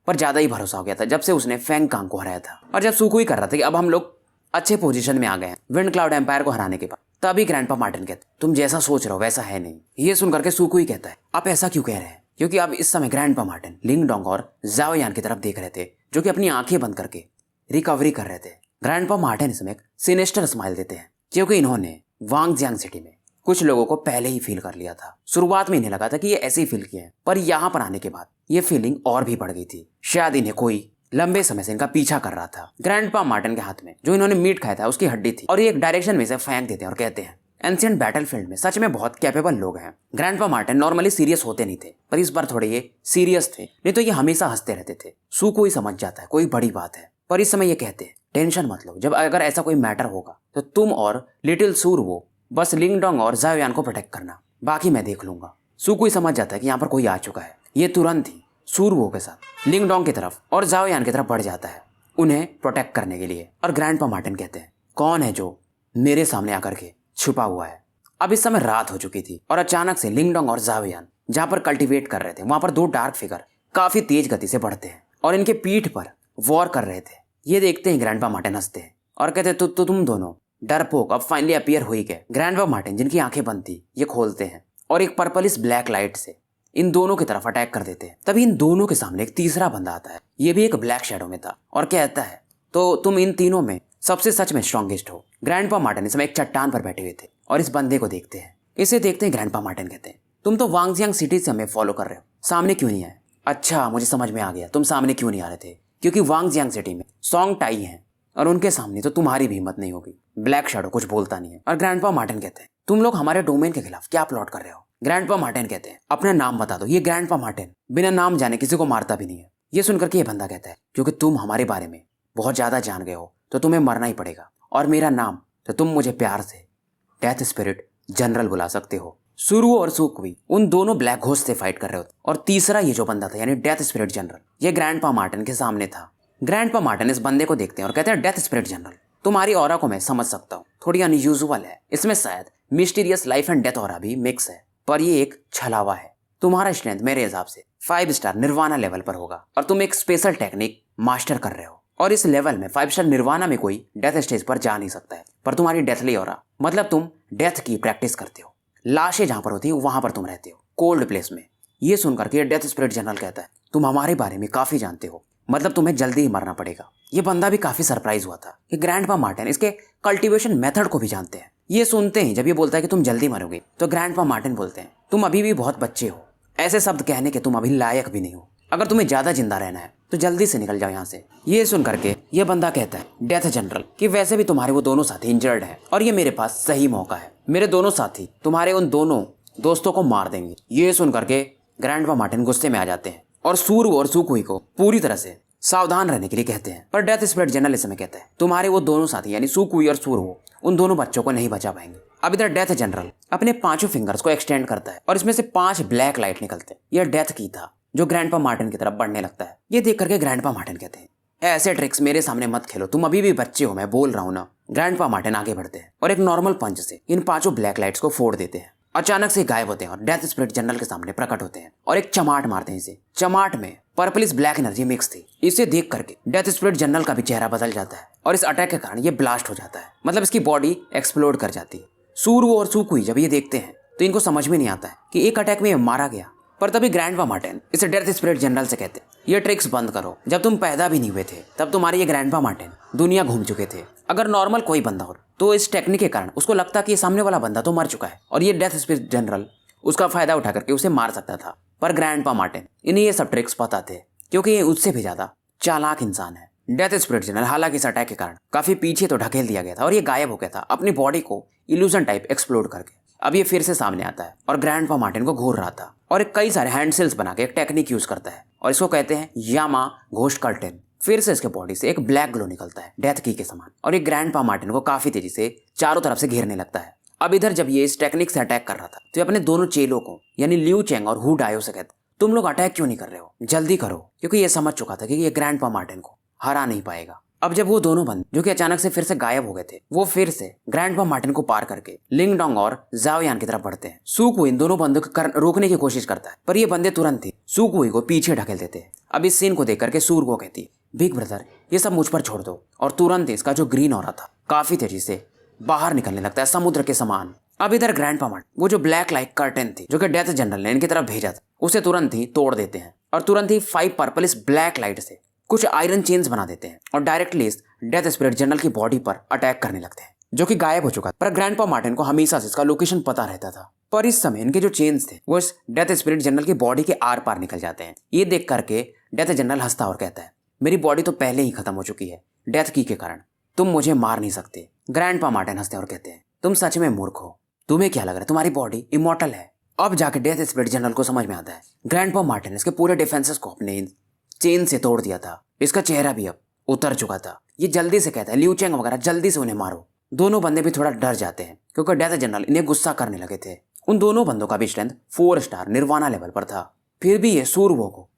S1: पर ज्यादा ही भरोसा हो गया था जब से उसने फेंगकांग को हराया था। और जब सुकुई कर रहा था कि अब हम लोग अच्छे पोजीशन में आ गए हैं विंड क्लाउड एम्पायर को हराने के बाद, तभी ग्रैंडपा मार्टिन कहते तुम जैसा सोच रहे हो वैसा है नहीं। ये सुनकर के सुकुई कहता है आप ऐसा क्यों कह रहे हैं, क्योंकि अब इस समय ग्रैंडपा मार्टिन लिंगडोंग और जाओयान की तरफ देख रहे थे जो कि अपनी आंखें बंद करके रिकवरी कर रहे थे। ग्रैंडपा मार्टिन इसमें एक सिनेस्टर स्माइल देते हैं क्योंकि इन्होंने वांगजियांग सिटी में कुछ लोगों को पहले ही फील कर लिया था। शुरुआत में इन्हें लगा था कि ये ऐसे ही फील किए हैं, पर यहाँ पर आने के बाद ये फीलिंग और भी बढ़ गई थी। शायद इन्हें कोई लंबे समय से इनका पीछा कर रहा था। ग्रैंडपा मार्टिन के हाथ में जो इन्होंने मीट खाया था उसकी हड्डी थी और ये एक डायरेक्शन में से फेंक देते हैं और कहते हैं एंशिएंट बैटलफील्ड में सच में बहुत कैपेबल लोग हैं। ग्रैंडपा मार्टिन नॉर्मली सीरियस होते नहीं थे, पर इस बार थोड़े ये सीरियस थे, नहीं तो ये हमेशा हंसते रहते थे। सुकुई समझ जाता है कोई बड़ी बात है, पर इस समय ये कहते हैं टेंशन मत लो, जब अगर ऐसा कोई मैटर होगा तो तुम और लिटिल सूरवो बस लिंगडोंग और जाओयान को प्रोटेक्ट करना, बाकी मैं देख लूंगा। सुकुई समझ जाता है कि यहाँ पर कोई आ चुका है। ये तुरंत ही सूरवो के साथ लिंगडोंग की तरफ और जाओयान की तरफ बढ़ जाता है उन्हें प्रोटेक्ट करने के लिए। और ग्रैंडपा मार्टिन कहते हैं कौन है जो मेरे सामने आकर के छुपा हुआ है। अब इस समय रात हो चुकी थी और अचानक से लिंगडोंग और जाओयान जहाँ पर कल्टीवेट कर रहे थे वहां पर 2 डार्क फिगर काफी तेज गति से बढ़ते हैं और इनके पीठ पर वॉर कर रहे थे। ये देखते ही ग्रैंडपा मार्टिन हंसते हैं और कहते हैं तो तुम दोनों डरपोक अब फाइनली अपीयर हो ही गए। ग्रैंडपा मार्टिन जिनकी आंखें बंद थी ये खोलते हैं और एक पर्पलिश ब्लैक लाइट से इन दोनों की तरफ अटैक कर देते हैं। तभी इन दोनों के सामने एक तीसरा बंदा आता है, ये भी एक ब्लैक शैडो में था और कहता है तो तुम इन तीनों में सबसे सच में स्ट्रॉन्गेस्ट हो। ग्रैंडपा मार्टिन इस समय एक चट्टान पर बैठे हुए थे और इस बंदे को देखते हैं। इसे देखते हैं ग्रैंडपा मार्टिन कहते हैं तुम तो वांगजियांग सिटी से हमें फॉलो कर रहे हो, सामने क्यों नहीं आए? अच्छा मुझे समझ में आ गया, तुम सामने क्यों नहीं आ रहे थे, क्योंकि वांगजियांग सिटी में सॉन्ग टाई हैं और उनके सामने तो तुम्हारी भी हिम्मत नहीं होगी। ब्लैक शैडो कुछ बोलता नहीं है और ग्रैंडपा मार्टिन कहते हैं तुम लोग हमारे डोमेन के खिलाफ क्या प्लॉट कर रहे हो? ग्रैंडपा मार्टिन कहते हैं अपना नाम बता दो। ये ग्रैंडपा मार्टिन बिना नाम जाने किसी को मारता भी नहीं है। ये सुनकर के ये बंदा कहता है क्योंकि तुम हमारे बारे में बहुत ज्यादा जान गए हो तो तुम्हें मरना ही पड़ेगा, और मेरा नाम तो तुम मुझे प्यार से डेथ स्पिरिट जनरल बुला सकते हो। सुरुओ और सुकुई उन दोनों ब्लैक घोस्ट से फाइट कर रहे होते और तीसरा ये जो बंदा था यानी डेथ स्पिरिट जनरल, ये ग्रैंडपा मार्टिन के सामने था। ग्रैंडपा मार्टिन इस बंदे को देखते हैं और कहते हैं डेथ स्पिरिट जनरल तुम्हारी ऑरा को मैं समझ सकता हूँ, थोड़ी अनयूजुअल है, इसमें शायद mysterious life and death aura भी मिक्स है, पर ये एक छलावा है। तुम्हारा स्ट्रेंथ मेरे हिसाब से 5 स्टार निर्वाणा लेवल पर होगा और तुम एक स्पेशल टेक्निक मास्टर कर रहे हो और इस लेवल में 5 स्टार निर्वाणा में कोई डेथ स्टेज पर जा नहीं सकता है, पर तुम्हारी डेथली ऑरा मतलब तुम डेथ की प्रैक्टिस करते हो, लाशें जहां पर होती है वहां पर तुम रहते हो, कोल्ड प्लेस में। ये सुनकर के डेथ स्पिरिट जनरल कहता है तुम हमारे बारे में काफी जानते हो, मतलब तुम्हें जल्दी ही मरना पड़ेगा। ये बंदा भी काफी सरप्राइज हुआ था कि ग्रैंडपा मार्टिन इसके कल्टीवेशन मेथड को भी जानते हैं। ये सुनते ही जब ये बोलता है कि तुम जल्दी मरोगे तो ग्रैंडपा मार्टिन बोलते हैं तुम अभी भी बहुत बच्चे हो, ऐसे शब्द कहने के तुम अभी लायक भी नहीं हो, अगर तुम्हें ज्यादा जिंदा रहना है तो जल्दी से निकल जाओ यहाँ से। ये सुन करके ये बंदा कहता है डेथ जनरल कि वैसे भी तुम्हारे वो दोनों साथी इंजर्ड हैं और ये मेरे पास सही मौका है, मेरे दोनों साथी तुम्हारे उन दोनों दोस्तों को मार देंगे। ये सुन करके ग्रैंडपा मार्टिन गुस्से में आ जाते हैं और सूरु और सुकुई को पूरी तरह से सावधान रहने के लिए कहते हैं, पर डेथ स्पिरिट जनरल इस समय कहता है तुम्हारे वो दोनों साथी यानी सुकुई और सूरु उन दोनों बच्चों को नहीं बचा पाएंगे। अब इधर डेथ जनरल अपने 5 फिंगर्स को एक्सटेंड करता है और इसमें से 5 ब्लैक लाइट निकलते हैं। यह डेथ की था जो ग्रैंडपा मार्टिन की तरफ बढ़ने लगता है। ये देख करके ग्रैंडपा मार्टिन कहते हैं ऐसे ट्रिक्स मेरे सामने मत खेलो, तुम अभी भी बच्चे हो, मैं बोल रहा हूँ ना। ग्रैंडपा मार्टिन आगे बढ़ते हैं और एक नॉर्मल पंच से इन 5 ब्लैक लाइट्स को फोड़ देते हैं। अचानक से गायब होते हैं और डेथ स्पिरिट जनरल के सामने प्रकट होते हैं और एक चमाट मारते हैं इसे। चमाट में पर्पलिश ब्लैक एनर्जी मिक्स थी। इसे देख करके डेथ स्पिरिट जनरल का भी चेहरा बदल जाता है और इस अटैक के कारण ये ब्लास्ट हो जाता है, मतलब इसकी बॉडी एक्सप्लोड कर जाती है। सूरु और सुकुई जब ये देखते हैं तो इनको समझ में नहीं आता है कि एक अटैक में ये मारा गया, पर तभी ग्रैंडपा मार्टिन इसे डेथ स्पिरिट जनरल से कहते हैं ये ट्रिक्स बंद करो, जब तुम पैदा भी नहीं हुए थे तब तुम्हारे ये ग्रैंडपा मार्टिन दुनिया घूम चुके थे। अगर नॉर्मल कोई बंदा हो तो इस टेक्निक के कारण उसको लगता कि ये सामने वाला बंदा तो मर चुका है और ये डेथ स्पिरिट जनरल उसका फायदा उठा करके उसे मार सकता था, पर ग्रैंडपा मार्टिन इन्हें ये सब ट्रिक्स पता थे क्योंकि ये उससे भी ज्यादा चालाक इंसान है। डेथ स्पिरिट जनरल हालांकि इस अटैक के कारण काफी पीछे तो ढकेल दिया गया था और ये गायब हो गया था अपनी बॉडी को इल्यूजन टाइप एक्सप्लोड करके। अब ये फिर से सामने आता है और ग्रैंडपा मार्टिन को घूर रहा था और एक कई सारे हैंड सेल्स बना के एक टेक्निक यूज करता है और इसको कहते हैं यामा घोस्ट कर्टेन। फिर से इसके बॉडी से एक ब्लैक ग्लो निकलता है डेथ की के समान और ये ग्रैंडपा मार्टिन को काफी तेजी से चारों तरफ से घेरने लगता है। अब इधर जब ये इस टेक्निक से अटैक कर रहा था तो ये अपने दोनों चेलों को यानी लियू चेंग और हु डायो से कहता तुम लोग अटैक क्यों नहीं कर रहे हो, जल्दी करो, क्योंकि ये समझ चुका था कि ये ग्रैंडपा मार्टिन को हरा नहीं पाएगा। अब जब वो दोनों बंदे जो कि अचानक से फिर से गायब हो गए थे वो फिर से ग्रैंडपा मार्टिन को पार करके लिंगडोंग और जाओयान की तरफ बढ़ते हैं। सुकुई इन दोनों बंदों को रोकने की कोशिश करता है पर ये बंदे तुरंत ही सुकुई को पीछे ढकेल देते हैं। अब इस सीन को देख करके सूरु को कहती है बिग ब्रदर ये सब मुझ पर छोड़ दो, और तुरंत इसका जो ग्रीन ऑरा था काफी तेजी से बाहर निकलने लगता है समुद्र के समान। अब इधर ग्रैंडपा मार्टिन वो जो ब्लैक लाइट कर्टेन थी जो कि डेथ जनरल ने इनकी तरफ भेजा था उसे तुरंत ही तोड़ देते हैं और तुरंत ही 5 पर्पलिश ब्लैक लाइट से कुछ आयरन चेन्स बना देते हैं और डायरेक्टली इस डेथ स्पिरिट जनरल की बॉडी पर अटैक करने लगते हैं जो कि गायब हो चुका था। पर ग्रैंडपा मार्टिन को हमेशा से इसका लोकेशन पता रहता था, पर इस समय इनके जो चेन्स थे वो इस डेथ स्पिरिट जनरल की बॉडी के आर पार निकल जाते हैं। ये देख करके डेथ जनरल हंसता और कहता है मेरी बॉडी तो पहले ही खत्म हो चुकी है डेथ की के कारण, तुम मुझे मार नहीं सकते। ग्रैंडपा मार्टिन हंसते और कहते हैं तुम सच में मूर्ख हो, तुम्हें क्या लग रहा है तुम्हारी बॉडी इमॉर्टल है। अब जाके डेथ स्पिरिट जनरल को समझ में आता है ग्रैंडपा मार्टिन इसके पूरे डिफेंसेस को अपने चेन से तोड़ दिया था, इसका चेहरा भी अब उतर चुका था। ये जल्दी से कहता है लियू चेंग वगैरह जल्दी से उन्हें मारो। दोनों बंदे भी थोड़ा डर जाते हैं क्योंकि डेथ जनरल इन्हें गुस्सा करने लगे थे। उन दोनों बंदों का भी स्ट्रेंथ 4 स्टार निर्वाणा लेवल पर था, फिर भी ये सूरुओं को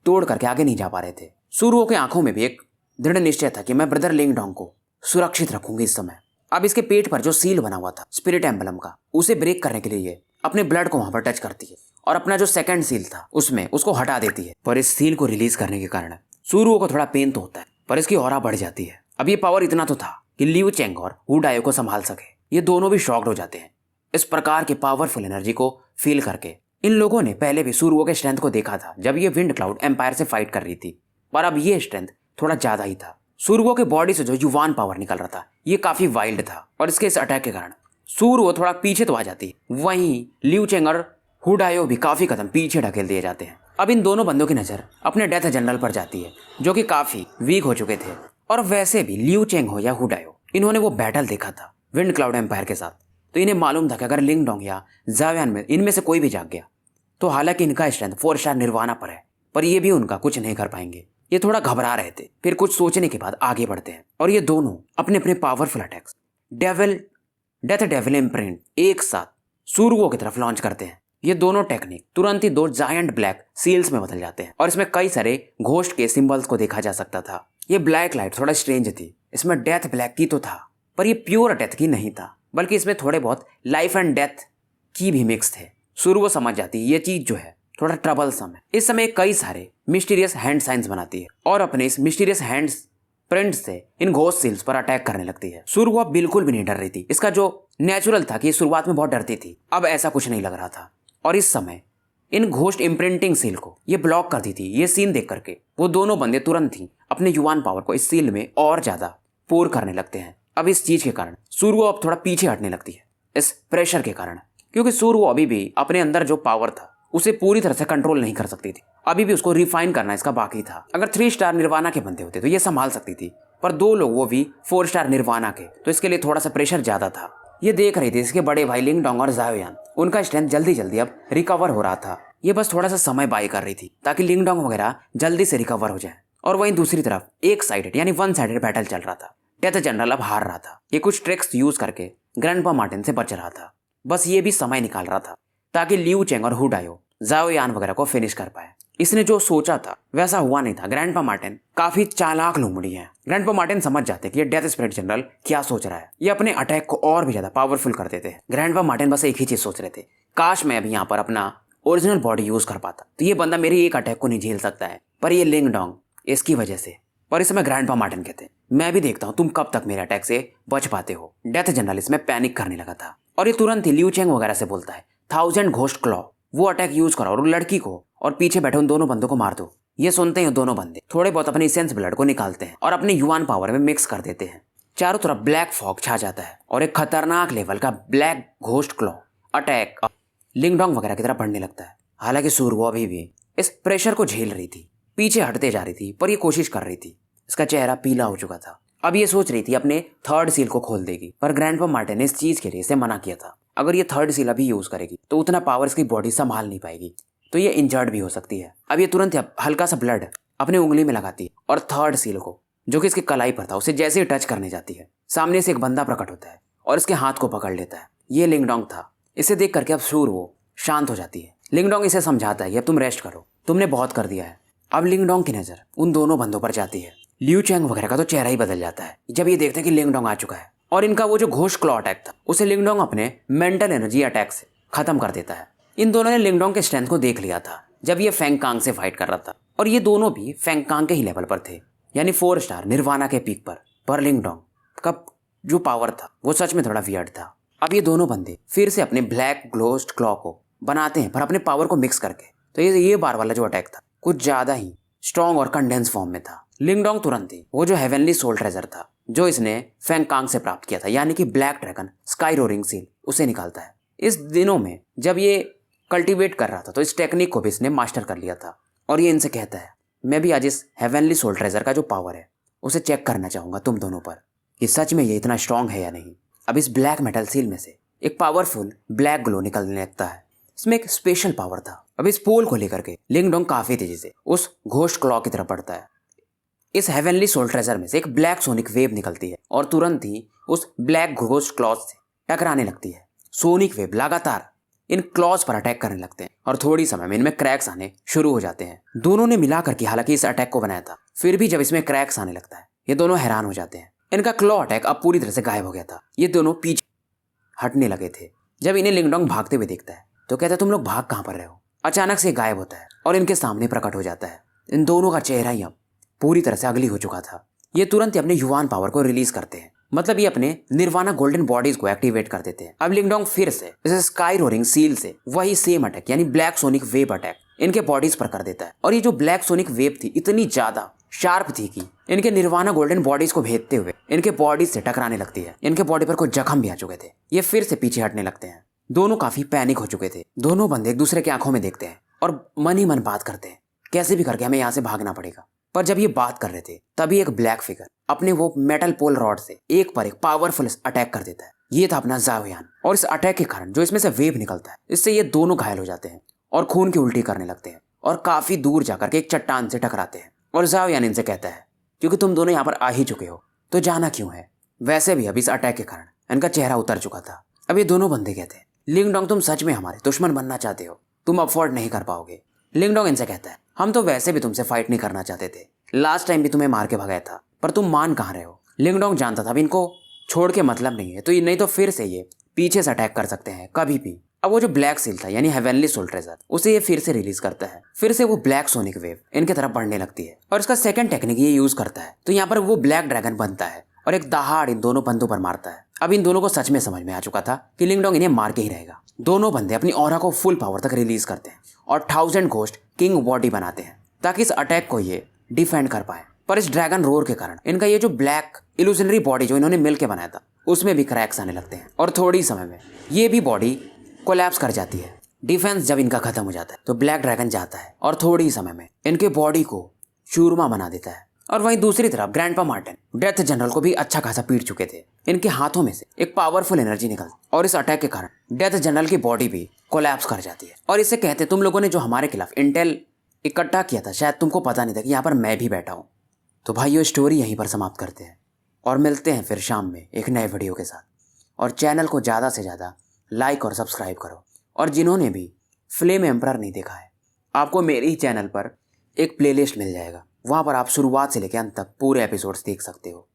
S1: तोड़ करके आगे नहीं जा पा रहे थे। सूरुओं की आंखों में भी एक दृढ़ निश्चय था कि मैं ब्रदर लिंगडोंग को सुरक्षित रखूंगी इस समय। अब इसके पेट पर जो सील बना हुआ था स्पिरिट एम्बलम का उसे ब्रेक करने के लिए ये अपने ब्लड को वहां पर टच करती है और अपना जो सेकंड सील था उसमें उसको हटा देती है। पर इस सील को रिलीज करने के कारण सूरुओं को थोड़ा पेन तो होता है पर इसकी ऑरा बढ़ जाती है। अब ये पावर इतना तो था कि लियू चेंग और हु डायो को संभाल सके। ये दोनों भी शॉक्ड हो जाते हैं इस प्रकार के पावरफुल एनर्जी को फील करके। इन लोगों ने पहले भी सुरुओ के स्ट्रेंथ को देखा था जब ये विंड क्लाउड एम्पायर से फाइट कर रही थी, पर अब ये स्ट्रेंथ थोड़ा ज्यादा ही था। सुरुओ के बॉडी से जो युवान पावर निकल रहा था ये काफी वाइल्ड था और इसके इस अटैक के कारण सुरुओ थोड़ा पीछे तो आ जाती है, वहीं लियू चेंग और हुडायो भी काफी कदम पीछे ढकेल दिए जाते हैं। अब इन दोनों बंदों की नजर अपने डेथ जनरल पर जाती है जो कि काफी वीक हो चुके थे। और वैसे भी लियू चेंग हो या हुडायो, इन्होंने वो बैटल देखा था विंड क्लाउड एम्पायर के साथ, तो इन्हें मालूम था कि अगर लिंग डोंग या जावियान में इनमें से कोई भी जाग गया तो हालांकि इनका स्ट्रेंथ 4 स्टार निर्वाणा पर है, पर ये भी उनका कुछ नहीं कर पाएंगे। ये थोड़ा घबरा रहे थे, फिर कुछ सोचने के बाद आगे बढ़ते हैं और ये दोनों अपने अपने powerful attacks death devil imprint एक साथ सुरुओ की तरफ लॉन्च करते हैं। ये दोनों टेक्निक तुरंत ही 2 जायंट ब्लैक सील्स में बदल जाते हैं और इसमें कई सारे घोस्ट के सिंबल्स को देखा जा सकता था। ये ब्लैक लाइट थोड़ा स्ट्रेंज थी, इसमें डेथ ब्लैक की तो था पर ये प्योर डेथ की नहीं था, बल्कि इसमें थोड़े बहुत लाइफ एंड डेथ की भी मिक्स थे। सुरुओ समझ जाती है ये चीज जो है थोड़ा ट्रबलसम है। इस समय कई सारे मिस्टीरियस हैंड साइंस बनाती है और अपने इस मिस्टीरियस हैंड्स प्रिंट से इन घोस्ट सील्स पर अटैक करने लगती है। सुरुओ बिल्कुल भी नहीं डर रही थी, इसका जो नेचुरल था कि शुरुआत में बहुत डरती थी, अब ऐसा कुछ नहीं लग रहा था। और इस समय इन घोस्ट इम्प्रिंटिंग सील को ये ब्लॉक करती थी। ये सीन देख करके वो दोनों बंदे तुरंत ही अपने युवान पावर को इस सील में और ज्यादा पोर करने लगते हैं। अब इस चीज के कारण सुरुओ अब थोड़ा पीछे हटने लगती है इस प्रेशर के कारण, क्योंकि सुरुओ अभी भी अपने अंदर जो पावर था उसे पूरी तरह से कंट्रोल नहीं कर सकती थी। अभी भी उसको रिफाइन करना इसका बाकी था। अगर 3 स्टार निर्वाणा के बंदे होते तो ये संभाल सकती थी, पर 2 लोग वो भी 4 स्टार निर्वाणा के, तो इसके लिए थोड़ा सा प्रेशर ज्यादा था। ये देख रही थी इसके बड़े भाई लिंग डोंग और जाओयान, उनका स्ट्रेंथ जल्दी जल्दी अब रिकवर हो रहा था। ये बस थोड़ा सा समय बाय कर रही थी ताकि लिंग डोंग वगैरह जल्दी से रिकवर हो जाए। और वहीं दूसरी तरफ एक साइडेड यानी 1 साइडेड बैटल चल रहा था। डेथ जनरल अब हार रहा था। ये कुछ ट्रिक्स यूज करके ग्रैंडपा मार्टिन से बच रहा था, बस ये भी समय निकाल रहा था ताकि लियू चेंग और हुडायो जाओयान वगैरह को फिनिश कर पाए। इसने जो सोचा था वैसा हुआ नहीं था। ग्रैंडपा मार्टिन काफी चालाक लोमड़ी है। ग्रैंडपा मार्टिन समझ जाते कि ये डेथ स्पिरिट जनरल क्या सोच रहा है। ये अपने अटैक को और भी ज्यादा पावरफुल कर देते हैं। ग्रैंडपा मार्टिन बस एक ही चीज सोच रहे थे, काश मैं अभी यहाँ पर अपना ओरिजिनल बॉडी यूज कर पाता तो ये बंदा मेरे एक अटैक को नहीं झेल सकता है, पर ये लिंग डोंग इसकी वजह से। पर इस समय ग्रैंडपा मार्टिन कहते मैं भी देखता हूँ तुम कब तक मेरे अटैक से बच पाते हो। डेथ जनरल इसमें पैनिक करने लगा था और ये तुरंत ही लियू चेंग वगैरह से बोलता है 1000 घोस्ट क्लॉ वो अटैक यूज करो और लड़की को और पीछे बैठे उन दोनों बंदों को मार दो। ये सुनते हैं दोनों बंदे थोड़े बहुत अपनी सेंस ब्लड को निकालते हैं और अपने युवान पावर में मिक्स कर देते हैं। चारों तरफ ब्लैक फॉग छा जाता है और एक खतरनाक लेवल का ब्लैक घोस्ट क्लॉ अटैक लिंगडोंग वगैरह की तरफ बढ़ने लगता है। हालांकि सुरुओ अभी भी इस प्रेशर को झेल रही थी, पीछे हटते जा रही थी, पर ये कोशिश कर रही थी। इसका चेहरा पीला हो चुका था। अब ये सोच रही थी अपने 3rd सील को खोल देगी, पर ग्रैंडपा मार्टिन ने इस चीज के लिए इसे मना किया था। अगर ये 3rd सील अभी यूज करेगी तो उतना पावर इसकी बॉडी संभाल नहीं पाएगी, तो ये इंजर्ड भी हो सकती है। अब ये तुरंत हल्का सा ब्लड अपने उंगली में लगाती है और 3rd सील को जो कि इसकी कलाई पर था उसे जैसे ही टच करने जाती है, सामने से एक बंदा प्रकट होता है और इसके हाथ को पकड़ लेता है। ये लिंगडोंग था। इसे देख करके अब सुरुओ शांत हो जाती है। लिंगडोंग इसे समझाता है कि अब तुम रेस्ट करो, तुमने बहुत कर दिया है। अब लिंगडोंग की नजर उन दोनों बंदों पर जाती है। लियू चेंग वगैरह का तो चेहरा ही बदल जाता है जब ये देखते हैं कि लिंगडोंग आ चुका है और इनका वो जो घोस्ट क्लॉ अटैक था उसे लिंगडोंग अपने मेंटल एनर्जी अटैक से खत्म कर देता है। इन दोनों ने लिंगडोंग के स्ट्रेंथ को देख लिया था जब ये फेंग कांग से फाइट कर रहा था और ये दोनों भी फेंग कांग के ही लेवल पर थे, यानी 4 स्टार निर्वाणा के पीक पर। पर लिंगडोंग का जो पावर था वो सच में थोड़ा वियर्ड था। अब ये दोनों बंदे फिर से अपने ब्लैक घोस्ट क्लॉ को बनाते हैं, पर अपने पावर को मिक्स करके। तो ये बार वाला जो अटैक था कुछ ज्यादा ही स्ट्रॉन्ग और कंडेंस फॉर्म में था। लिंगडोंग तुरंत ही वो जो हेवनली सोल ट्रेजर था जो इसने फेंग कांग से प्राप्त किया था, यानी कि black dragon sky roaring seal, उसे निकालता है। इस दिनों में जब ये कल्टीवेट कर रहा था तो इस टेक्निक को भी इसने मास्टर कर लिया था और ये इनसे कहता है मैं भी आज इस हेवनली सोल ट्रेजर का जो पावर है उसे चेक करना चाहूंगा तुम दोनों पर, कि सच में ये इतना स्ट्रांग है या नहीं। अब इस ब्लैक मेटल सील में से एक पावरफुल ब्लैक ग्लो निकलने लगता है। इसमें एक स्पेशल पावर था। अब इस पोल को लेकर के लिंगडोंग काफी तेजी से उस घोस्ट क्लॉ की तरफ बढ़ता है। इस हेवनली सोल ट्रेजर में से एक ब्लैक सोनिक वेव निकलती है और तुरंत ही उस ब्लैक घोस्ट क्लॉज से टकराने लगती है। सोनिक वेव लगातार इन क्लॉज पर अटैक करने लगते हैं और थोड़ी समय में इनमें क्रैक्स आने शुरू हो जाते हैं। दोनों ने मिलाकर के हालांकि इस अटैक को बनाया था, फिर भी जब इसमें क्रैक्स आने लगता है ये दोनों हैरान हो जाते हैं। इनका क्लॉ अटैक अब पूरी तरह से गायब हो गया था। ये दोनों पीछे हटने लगे थे। जब इन्हें लिंगडोंग भागते हुए देखता है तो कहता है तुम लोग भाग कहां पर रहे हो। अचानक से गायब होता है और इनके सामने प्रकट हो जाता है। इन दोनों का चेहरा ही अब पूरी तरह से अगली हो चुका था। ये तुरंत ही अपने युवान पावर को रिलीज करते हैं मतलब ये अपने निर्वाणा गोल्डन बॉडीज को एक्टिवेट कर देते हैं। अब लिंगडोंग फिर से इस स्काई रोरिंग सील से वही सेम अटैक यानी ब्लैक सोनिक वेव अटैक इनके बॉडीज पर कर देता है। और ये जो ब्लैक सोनिक वेव थी इतनी ज्यादा शार्प थी कि इनके निर्वाणा गोल्डन बॉडीज को भेदते हुए इनके बॉडीज से टकराने लगती है। इनके बॉडी पर कुछ जख्म भी आ चुके थे। ये फिर से पीछे हटने लगते हैं। दोनों काफी पैनिक हो चुके थे। दोनों बंदे एक दूसरे की आंखों में देखते हैं और मन ही मन बात करते हैं, कैसे भी करके हमें यहाँ से भागना पड़ेगा। पर जब ये बात कर रहे थे तभी एक ब्लैक फिगर अपने वो मेटल पोल रॉड से एक पर एक पावरफुल अटैक कर देता है। ये था अपना ज़ाओ यान। और इस अटैक के कारण जो इसमें से वेव निकलता है इससे ये दोनों घायल हो जाते हैं और खून की उल्टी करने लगते हैं और काफी दूर जाकर के एक चट्टान से टकराते हैं। और ज़ाओ यान इनसे कहता है क्योंकि तुम दोनों यहाँ पर आ ही चुके हो तो जाना क्यों है। वैसे भी अभी इस अटैक के कारण इनका चेहरा उतर चुका था। अब ये दोनों बंदे कहते हैं लिंगडोंग तुम सच में हमारे दुश्मन बनना चाहते हो, तुम अफोर्ड नहीं कर पाओगे। लिंगडोंग इनसे कहता है हम तो वैसे भी तुमसे फाइट नहीं करना चाहते थे, लास्ट टाइम भी तुम्हें मार के भगाया था पर तुम मान कहाँ रहे हो। लिंगडोंग जानता था अब इनको छोड़ के मतलब नहीं है, तो ये नहीं तो फिर से ये पीछे से अटैक कर सकते हैं कभी भी। अब वो जो ब्लैक सील था यानी हेवनली सोल ट्रेजर उसे ये फिर से रिलीज करता है। फिर से वो ब्लैक सोनिक वेव इनके तरफ बढ़ने लगती है और इसका सेकंड टेक्निक ये यूज करता है। तो यहाँ पर वो ब्लैक ड्रैगन बनता है और एक दहाड़ इन दोनों बंदों पर मारता है। अब इन दोनों को सच में समझ में आ चुका था कि लिंगडोंग इन्हें मार के ही रहेगा। दोनों बंदे अपनी ऑरा को फुल पावर तक रिलीज करते हैं और 1000 घोस्ट किंग बॉडी बनाते हैं ताकि इस अटैक को ये डिफेंड कर पाए। पर इस ड्रैगन रोर के कारण इनका ये जो ब्लैक इल्यूजनरी बॉडी जो इन्होंने मिलकर बनाया था उसमें भी क्रैक्स आने लगते हैं और थोड़ी समय में ये भी बॉडी कोलैप्स कर जाती है। डिफेंस जब इनका खत्म हो जाता है तो ब्लैक ड्रैगन जाता है और थोड़ी समय में इनके बॉडी को चूरमा बना देता है। और वहीं दूसरी तरफ ग्रैंडपा मार्टिन डेथ जनरल को भी अच्छा खासा पीट चुके थे। इनके हाथों में से एक पावरफुल एनर्जी निकलती और इस अटैक के कारण डेथ जनरल की बॉडी भी कोलैप्स कर जाती है। और इससे कहते तुम लोगों ने जो हमारे खिलाफ इंटेल इकट्ठा किया था शायद तुमको पता नहीं था कि यहाँ पर मैं भी बैठा हूँ। तो भाई ये स्टोरी यहीं पर समाप्त करते हैं और मिलते हैं फिर शाम में एक नए वीडियो के साथ। और चैनल को ज़्यादा से ज़्यादा लाइक और सब्सक्राइब करो। और जिन्होंने भी फ्लेम एम्परर नहीं देखा है आपको मेरे ही चैनल पर एक प्लेलिस्ट मिल जाएगा, वहाँ पर आप शुरुआत से लेकर अंत तक पूरे एपिसोड्स देख सकते हो।